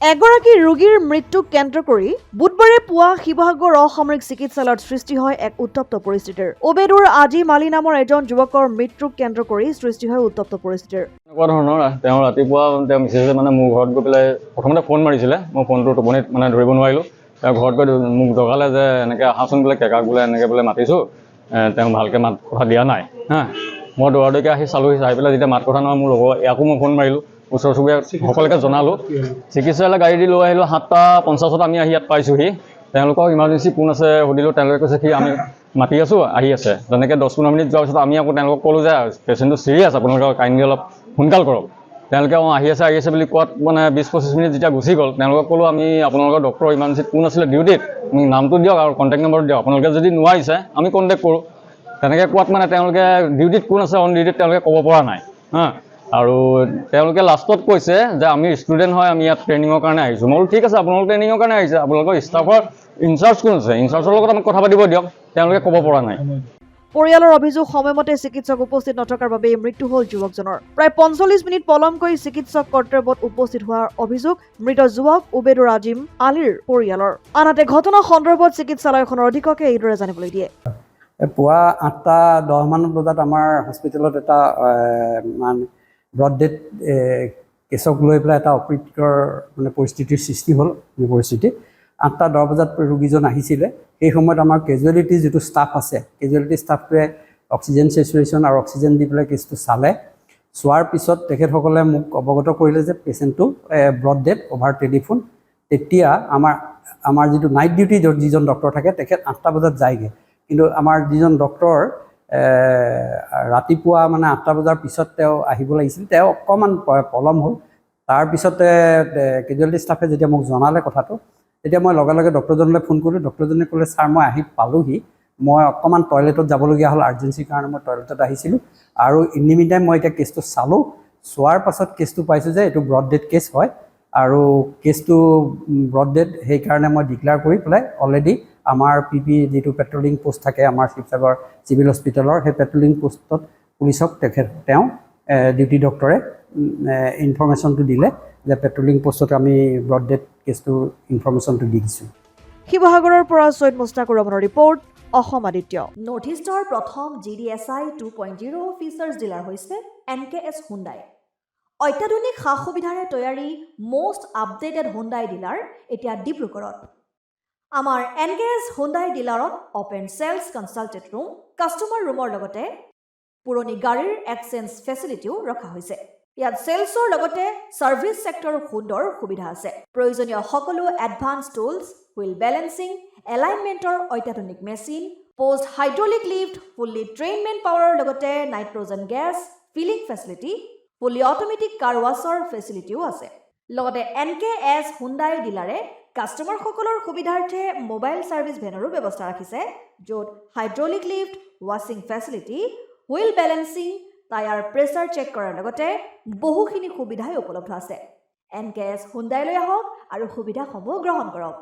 এগৰাকী ৰোগীৰ মৃত্যুক কেন্দ্ৰ কৰি বুধবাৰে পুৱা শিৱসাগৰ অসামৰিক চিকিৎসালয়ত সৃষ্টি হয় এক উত্তপ্ত পৰিস্থিতিৰ। ওবেদুৰ আজিম আলী নামৰ এজন যুৱকৰ মৃত্যুক কেন্দ্ৰ কৰি সৃষ্টি হয় উত্তপ্ত পৰিস্থিতিৰ। এনেকুৱা ধৰণৰ তেওঁ ৰাতিপুৱা তেওঁ মিছেছে মোৰ ঘৰত গৈ পেলাই প্ৰথমতে ফোন মাৰিছিলে, মই ফোনটো টোপনিত ধৰিব নোৱাৰিলোঁ। তেওঁ ঘৰত গৈ মোক জগালে যে এনেকৈ আহাচোন বোলে, কেকাক বোলে এনেকৈ বোলে মাতিছোঁ, তেওঁ ভালকৈ মাত কথা দিয়া নাই হা। মই দৌৰাদৌৰিকৈ আহি চালোঁহি, চাই পেলাই যেতিয়া মাত কথা নহয় মোৰ লগৰ ইয়াকো মই ফোন মাৰিলোঁ, ওচৰ চুবুৰীয়া সকলোকে জনালোঁ। চিকিৎসালয়লৈ গাড়ী দি লৈ আহিলোঁ, 7:50 আমি আহি ইয়াত পাইছোঁহি। তেওঁলোকক ইমাৰ্জেঞ্চি কোন আছে সুধিলোঁ, তেওঁলোকে কৈছে কি আমি মাতি আছোঁ, আহি আছে। তেনেকৈ 10-15 মিনিট যোৱাৰ পিছত আমি আকৌ তেওঁলোকক ক'লোঁ যে পেচেণ্টটো চিৰিয়াছ, আপোনালোকে কাইণ্ডলি অলপ সোনকাল কৰক। তেওঁলোকে আহি আছে বুলি কোৱাত 20-25 মিনিট যেতিয়া গুচি গ'ল, তেওঁলোকক ক'লোঁ আমি আপোনালোকৰ ডক্টৰ ইমাৰ্জেঞ্চিত কোন আছিলে ডিউটিত, মোক নামটো দিয়ক আৰু কণ্টেক্ট নম্বৰটো দিয়ক, আপোনালোকে যদি নোৱাৰিছে আমি কণ্টেক্ট কৰোঁ। তেনেকৈ কোৱাত তেওঁলোকে ডিউটিত কোন আছে অন ডিউটিত তেওঁলোকে ক'ব পৰা নাই হা। আৰু তেওঁলোকে লাষ্টত কৈছে যে আমি ষ্টুডেণ্ট হয়, আমি ইয়াত ট্ৰেইনিঙৰ কাৰণে আহিছোঁ। মই বোলো ঠিক আছে, আপোনালোক ট্ৰেইনিঙৰ কাৰণে আহিছে, আপোনালোকৰ ষ্টাফৰ ইনচাৰ্জ কোন আছে, ইনচাৰ্জৰ লগত আমাক কথা পাতিব দিয়ক। তেওঁলোকে ক'ব পৰা নাই। পৰিয়ালৰ অভিযোগ, সময়মতে চিকিৎসক উপস্থিত নথকাৰ বাবে মৃত্যু হ'ল যুৱকজনৰ। প্ৰায় 45 মিনিট পলমকৈ চিকিৎসক কৰ্তব্যত উপস্থিত হোৱাৰ অভিযোগ মৃত যুৱক ওবেদুৰ আজিম আলীৰ পৰিয়ালৰ। আনহাতে ঘটনা সন্দৰ্ভত চিকিৎসালয়খনৰ অধীক্ষকে এইদৰে জানিবলৈ দিয়ে। পুৱা 8:10 বজাত আমাৰ হস্পিটেলত এটা ব্ৰড ডেথ কেছক লৈ পেলাই এটা অপ্ৰীতিকৰ পৰিস্থিতিৰ সৃষ্টি হ'ল। পৰিস্থিতি 8:10 বজাত ৰোগীজন আহিছিলে। সেই সময়ত আমাৰ কেজুৱেলিটি যিটো ষ্টাফ আছে, কেজুৱেলিটি ষ্টাফটোৱে অক্সিজেন চেচুৰেশ্যন আৰু অক্সিজেন দি পেলাই কেছটো চালে। চোৱাৰ পিছত তেখেতসকলে মোক অৱগত কৰিলে যে পেচেণ্টটো ব্ৰড ডেথ অভাৰ টেলিফোন। তেতিয়া আমাৰ যিটো নাইট ডিউটি যিজন ডক্টৰ থাকে তেখেত 8টা বজাত যায়গৈ, কিন্তু আমাৰ যিজন ডক্টৰ ৰাতিপুৱা 8টা বজাৰ পিছত তেওঁ আহিব লাগিছিল, তেওঁ অকণমান পলম হ'ল। তাৰপিছতে কেজুৱেলিটি ষ্টাফে যেতিয়া মোক জনালে কথাটো, তেতিয়া মই লগে লগে ডক্টৰজনলৈ ফোন কৰিলোঁ। ডক্টৰজনে ক'লে ছাৰ মই আহি পালোঁহি, মই অকণমান টয়লেটত যাবলগীয়া হ'ল, আৰ্জেঞ্চিৰ কাৰণে মই টয়লেটত আহিছিলোঁ। আৰু ইন টাইম মই এতিয়া কেছটো চালোঁ, চোৱাৰ পাছত কেছটো পাইছোঁ যে এইটো ব্ৰড ডেথ কেছ হয়। আৰু কেছটো ব্ৰড ডেথ সেইকাৰণে মই ডিক্লেয়াৰ কৰি পেলাই অলৰেডি আমাৰ পি যিটো পেট্ৰলিং পোষ্ট থাকে আমাৰ শিৱসাগৰ চিভিল হস্পিটেলৰ, সেই পেট্ৰলিং পোষ্টত পুলিচক তেওঁ ডিউটি ডক্টৰে ইনফৰমেশ্যনটো দিলে যে পেট্ৰলিং পোষ্টত আমি ব্ৰড ডেথ কেছটোৰ ইনফৰমেশ্যনটো দি দিছোঁ। শিৱসাগৰৰ পৰা ছৈয়দ মুস্তাকুৰ ৰহমানৰ ৰিপৰ্ট, অসম আদিত্য। নৰ্থ ইষ্টৰ প্ৰথম GDSI 2.0 ফিচাৰ্ছ ডিলাৰ হৈছে NKS হুণ্ডাই। অত্যাধুনিক সা সুবিধাৰে তৈয়াৰী মষ্ট আপডেটেড হুণ্ডাই ডিলাৰ এতিয়া ডিব্ৰুগড়ত। আমাৰ NKS হুণ্ডাই ডিলাৰত open sales consulted room, customer ৰুমৰ লগতে পুৰণি গাড়ীৰ এক্সচেঞ্জ ফেচিলিটিও ৰখা হৈছে। ইয়াত চেলছৰ লগতে ছাৰ্ভিচ ছেক্টৰৰ সুন্দৰ সুবিধা আছে। প্ৰয়োজনীয় সকলো এডভান্স টুলছ, হুইল বেলেন্সিং, এলাইনমেণ্টৰ অত্যাধুনিক machine, post hydraulic lift, fully train men পাৱাৰৰ লগতে nitrogen gas filling facility, fully automatic car washer ফেচিলিটিও আছে। লগতে NKS হুণ্ডাই ডিলাৰে কাষ্টমাৰসকলৰ সুবিধাৰ্থে মোবাইল ছাৰ্ভিচ ভেনৰো ব্যৱস্থা ৰাখিছে, য'ত হাইড্ৰলিক লিফ্ট, ৱাশ্বিং facility, wheel balancing, tyre pressure check কৰাৰ লগতে বহুখিনি সুবিধাই উপলব্ধ আছে। NKS হুণ্ডাইলৈ আহক আৰু সুবিধাসমূহ গ্ৰহণ কৰক।